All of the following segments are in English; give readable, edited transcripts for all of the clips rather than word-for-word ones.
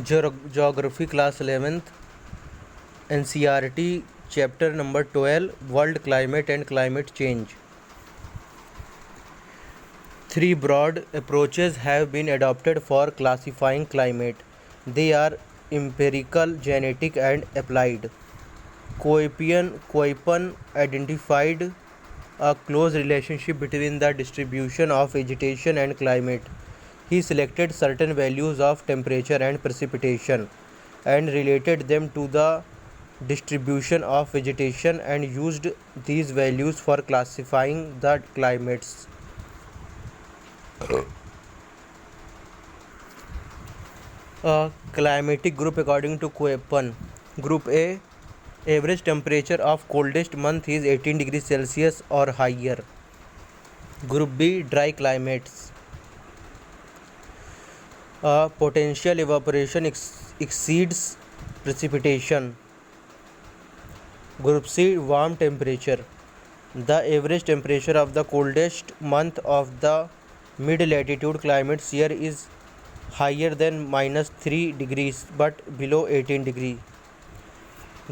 Geography class 11th NCERT chapter number 12 World Climate and Climate Change. Three broad approaches have been adopted for classifying climate. They are empirical, genetic and applied. Koeppen identified a close relationship between the distribution of vegetation and climate. He selected certain values of temperature and precipitation and related them to the distribution of vegetation and used these values for classifying the climates. A climatic group according to Koeppen. Group A, average temperature of coldest month is 18 degrees Celsius or higher. Group B, dry climates. Potential evaporation exceeds precipitation. Group C, warm temperature. The average temperature of the coldest month of the mid-latitude climates here is higher than -3 degrees but below 18 degrees.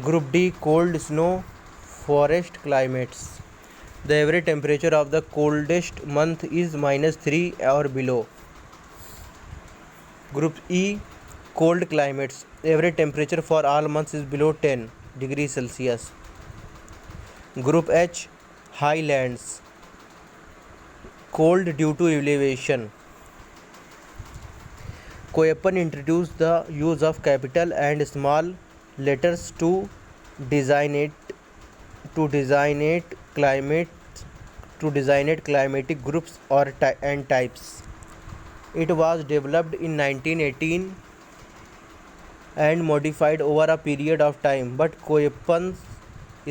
Group D, cold snow forest climates. The average temperature of the coldest month is -3 or below. Group E, cold climates. Average temperature for all months is below 10 degrees Celsius. Group H, highlands. Cold due to elevation. Koeppen introduced the use of capital and small letters to designate climatic groups and types. It was developed in 1918 and modified over a period of time, but Koeppen's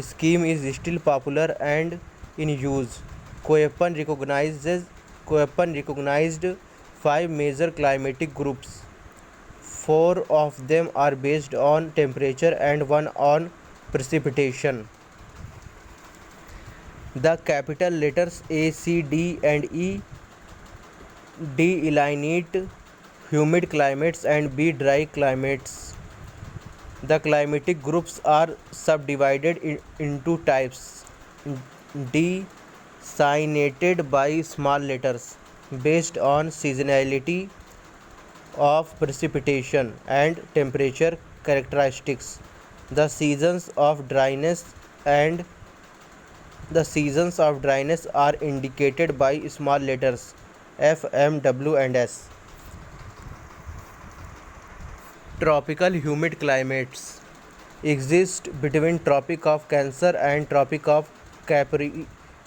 scheme is still popular and in use. Koeppen recognized 5 major climatic groups. 4 of them are based on temperature and 1 on precipitation. The capital letters A, C, D and E delineate humid climates and B, dry climates. The climatic groups are subdivided into types designated by small letters based on seasonality of precipitation and temperature characteristics. The seasons of dryness are indicated by small letters F, M, W and S. Tropical humid climates exist between Tropic of Cancer and Tropic of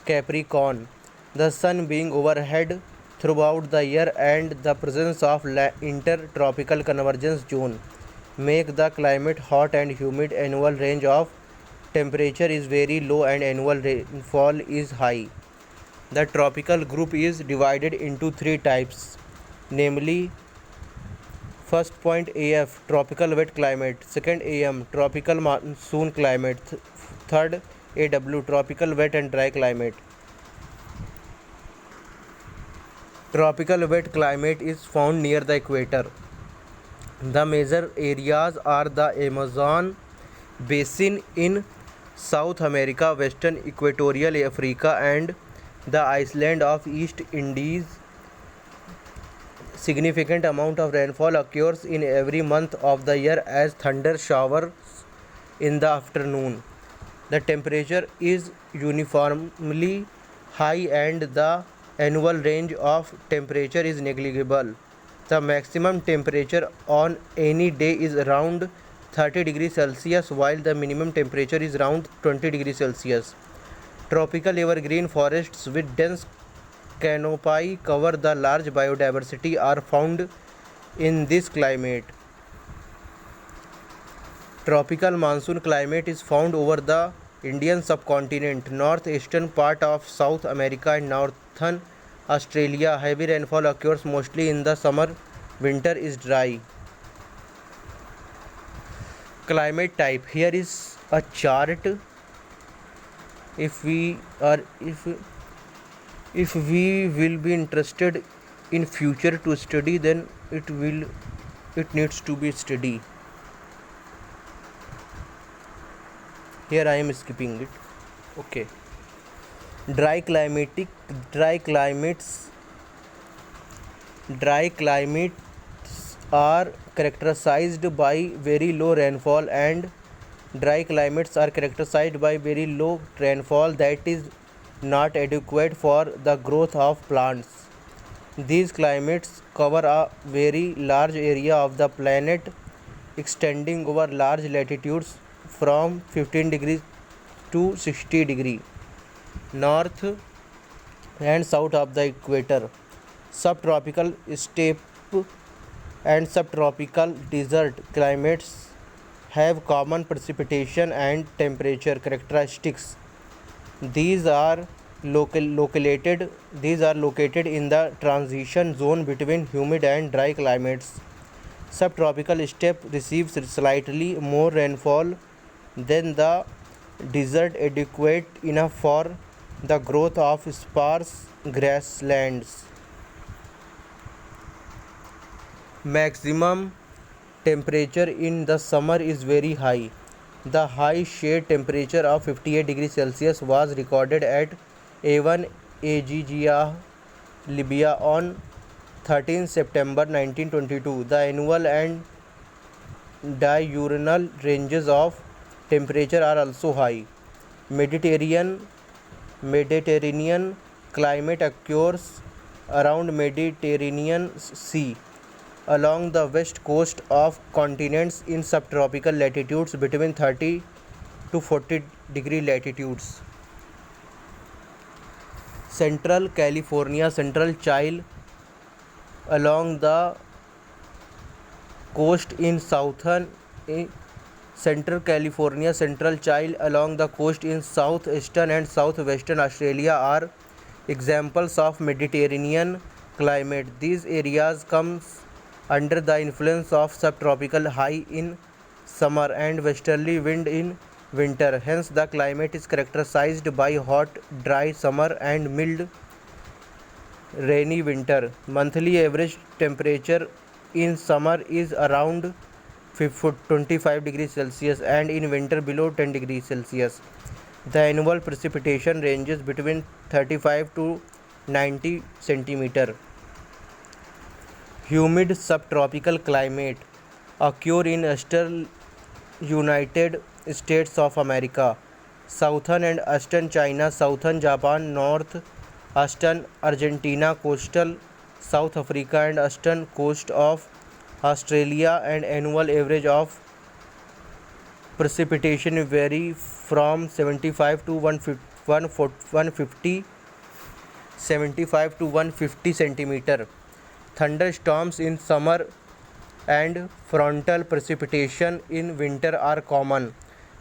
Capricorn. The sun being overhead throughout the year and the presence of intertropical convergence zone make the climate hot and humid. Annual range of temperature is very low and annual rainfall is high. The tropical group is divided into 3 types, namely first point AF, tropical wet climate. Second AM, tropical monsoon climate. Third AW, tropical wet and dry climate. Tropical wet climate is found near the equator. The major areas are the Amazon basin in South America, Western Equatorial Africa and the island of East Indies. Significant amount of rainfall occurs in every month of the year as thunder showers in the afternoon. The temperature is uniformly high and the annual range of temperature is negligible. The maximum temperature on any day is around 30 degrees Celsius while the minimum temperature is around 20 degrees Celsius. Tropical evergreen forests with dense canopy cover the large biodiversity are found in this climate. Tropical monsoon climate is found over the Indian subcontinent, northeastern part of South America and northern Australia. Heavy rainfall occurs mostly in the summer. Winter is dry. Climate type. Here is a chart. If we will be interested in future to study, then it will it needs to be steady. Here I am skipping it. Okay. Dry climatic dry climates dry climates are characterized by very low rainfall, and dry climates are characterized by very low rainfall that is not adequate for the growth of plants. These climates cover a very large area of the planet, extending over large latitudes from 15 degrees to 60 degrees north and south of the equator. Subtropical steppe and subtropical desert climates have common precipitation and temperature characteristics. These are located in the transition zone between humid and dry climates. Subtropical steppe receives slightly more rainfall than the desert, adequate enough for the growth of sparse grasslands. Maximum temperature in the summer is very high. The high shade temperature of 58 degrees Celsius was recorded at Avon, Aegea, Libya on 13 September 1922. The annual and diurnal ranges of temperature are also high. Mediterranean climate occurs around Mediterranean Sea along the west coast of continents in subtropical latitudes between 30 to 40 degree latitudes. Central California Central Chile along the coast in southern Central California Central Chile along the coast in southeastern and southwestern Australia are examples of Mediterranean climate. These areas comes under the influence of subtropical high in summer and westerly wind in winter. Hence, the climate is characterized by hot, dry summer and mild, rainy winter. Monthly average temperature in summer is around 25 degrees Celsius and in winter below 10 degrees Celsius. The annual precipitation ranges between 35 to 90 centimeter. Humid subtropical climate occur in eastern United States of America, southern and eastern China, southern Japan, northeastern Argentina, coastal South Africa and eastern coast of Australia, and annual average of precipitation vary from 75 to 150 centimeter. Thunderstorms in summer and frontal precipitation in winter are common.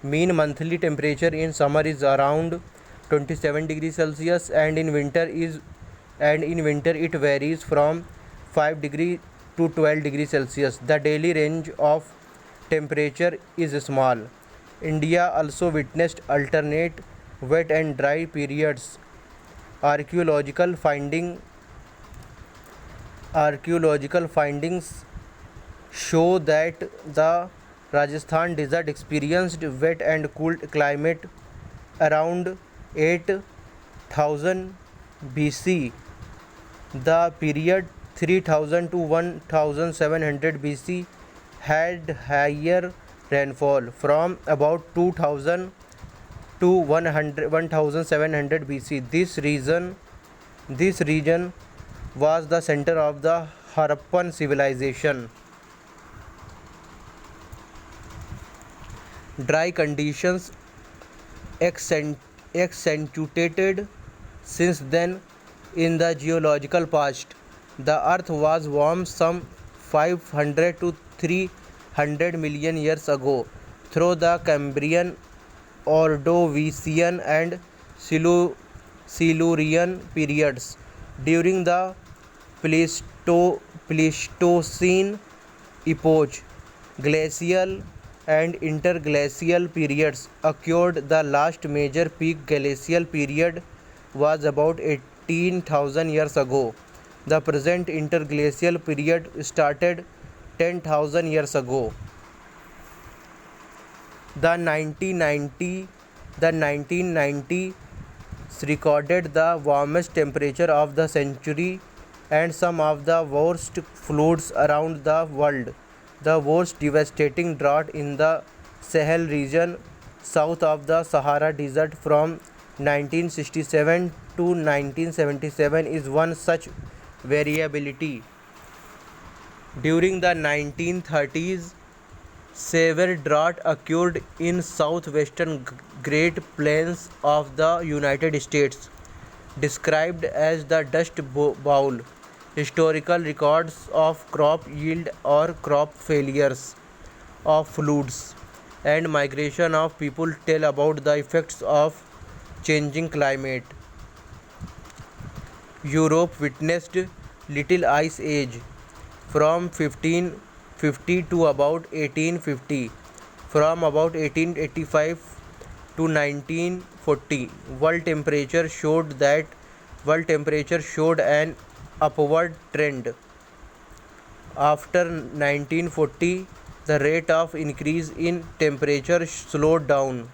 Mean monthly temperature in summer is around 27 degrees Celsius and in winter it varies from 5 degree to 12 degrees Celsius. The daily range of temperature is small. India also witnessed alternate wet and dry periods. Archaeological findings show that the Rajasthan desert experienced wet and cool climate around 8000 BC. The period 3000 to 1700 BC had higher rainfall from about 2000 to 1700 BC. This region was the center of the Harappan civilization. Dry conditions accentuated since then. In the geological past, the earth was warm some 500 to 300 million years ago through the Cambrian, Ordovician and Silurian periods. During the Pleistocene epoch, glacial and interglacial periods occurred. The last major peak glacial period was about 18,000 years ago. The present interglacial period started 10,000 years ago. The 1990s recorded the warmest temperature of the century and some of the worst floods around the world. The worst devastating drought in the Sahel region south of the Sahara Desert from 1967 to 1977 is one such variability. During the 1930s, severe drought occurred in southwestern Great Plains of the United States, described as the Dust Bowl. Historical records of crop yield or crop failures, of floods, and migration of people tell about the effects of changing climate. Europe witnessed Little Ice Age from 1550 to about 1850. From about 1885 to 1940, world temperature showed an upward trend. After 1940, the rate of increase in temperature slowed down.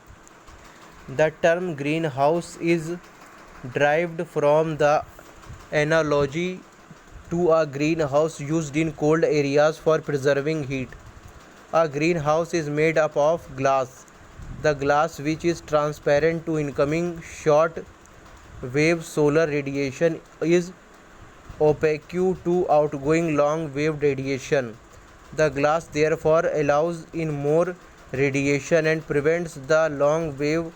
The term greenhouse is derived from the analogy to a greenhouse used in cold areas for preserving heat. A greenhouse is made up of glass. The glass, which is transparent to incoming short wave solar radiation, is opaque to outgoing long wave radiation. The glass therefore allows in more radiation and prevents the long wave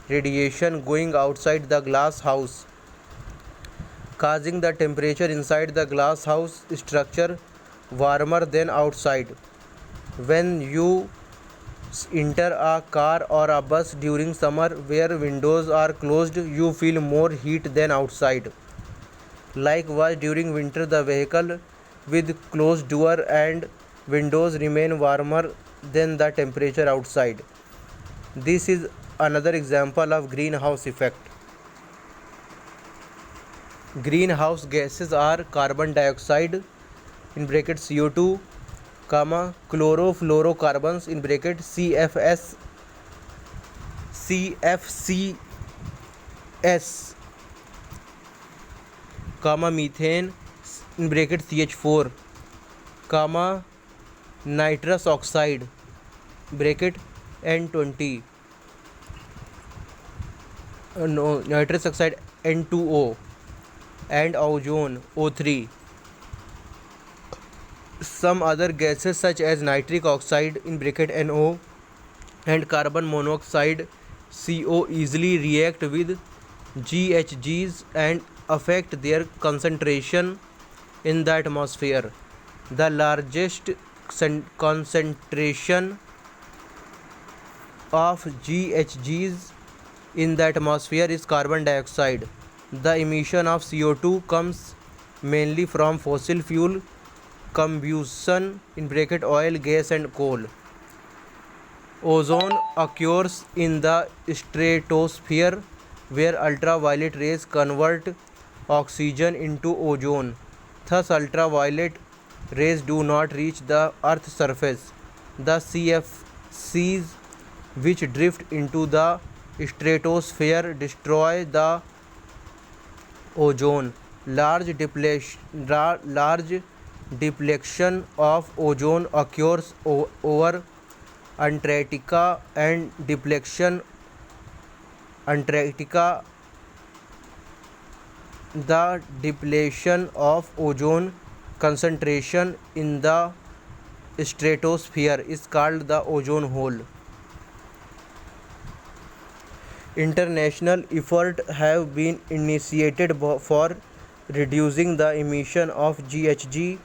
radiation going outside the glass house, causing the temperature inside the glass house structure warmer than outside. When you enter a car or a bus during summer where windows are closed, you feel more heat than outside. Likewise, during winter, the vehicle with closed door and windows remain warmer than the temperature outside. This is another example of greenhouse effect. Greenhouse gases are carbon dioxide in bracket CO2, chlorofluorocarbons in bracket CFCs, methane in bracket CH4, nitrous oxide bracket N20, nitrous oxide N2O, and ozone O3. Some other gases such as nitric oxide in bracket NO and carbon monoxide CO easily react with GHGs and affect their concentration in the atmosphere. The largest concentration of GHGs in the atmosphere is carbon dioxide. The emission of CO2 comes mainly from fossil fuel combustion in bracket oil, gas and coal. Ozone occurs in the stratosphere where ultraviolet rays convert oxygen into ozone. Thus, ultraviolet rays do not reach the Earth's surface. The CFCs, which drift into the stratosphere, destroy the ozone. Large depletion of ozone occurs over Antarctica, and the depletion of ozone concentration in the stratosphere is called the ozone hole. International efforts have been initiated for reducing the emission of GHG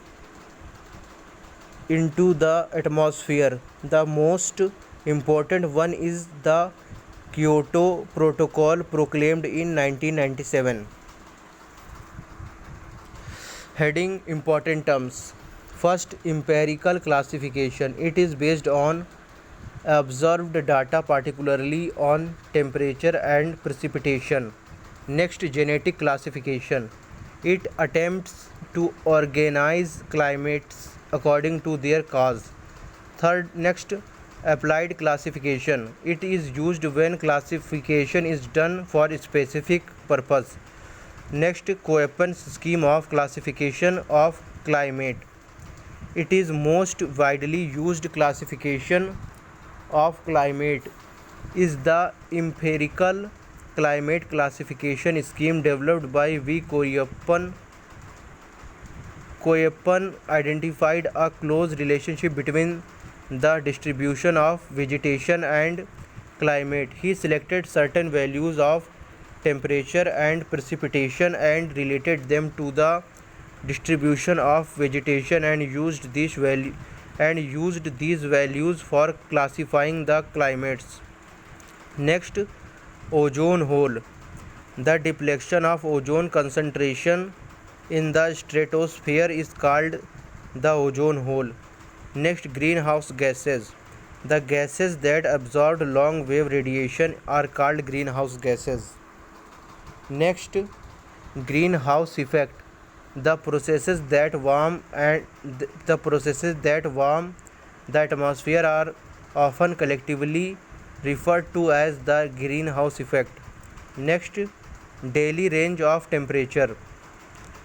into the atmosphere. The most important one is the Kyoto Protocol proclaimed in 1997. Heading important terms. First, empirical classification. It is based on observed data, particularly on temperature and precipitation. Next, genetic classification. It attempts to organize climates according to their cause. Third, next, applied classification. It is used when classification is done for a specific purpose. Next, Köppen's scheme of classification of climate. It is most widely used classification of climate is the empirical climate classification scheme developed by V. Köppen. Köppen identified a close relationship between the distribution of vegetation and climate. He selected certain values of temperature and precipitation and related them to the distribution of vegetation and used these values for classifying the climates. Next, ozone hole. The depletion of ozone concentration in the stratosphere is called the ozone hole. Next, greenhouse gases. The gases that absorb long wave radiation are called greenhouse gases. Next, greenhouse effect. The processes that warm the atmosphere are often collectively referred to as the greenhouse effect. Next, daily range of temperature.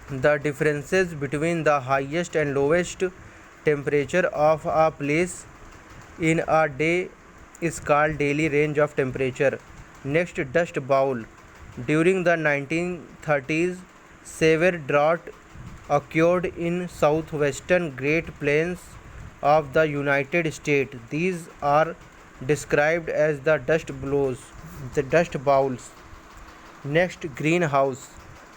The differences between the highest and lowest temperature of a place in a day is called daily range of temperature. Next, dust bowl. During the 1930s, severe drought occurred in southwestern Great Plains of the United States. These are described as the dust bowls. Next, greenhouse.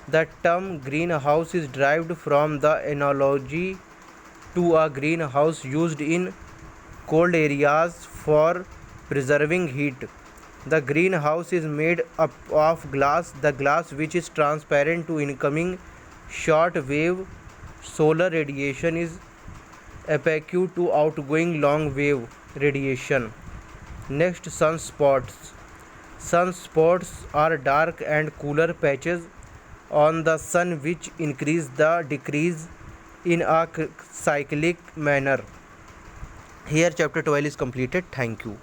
The term greenhouse is derived from the analogy to a greenhouse used in cold areas for preserving heat. The greenhouse is made up of glass. The glass, which is transparent to incoming short wave solar radiation, is opaque to outgoing long wave radiation. Next, sunspots. Sunspots are dark and cooler patches on the sun which increase the decrease in a cyclic manner. Here chapter 12 is completed. Thank you.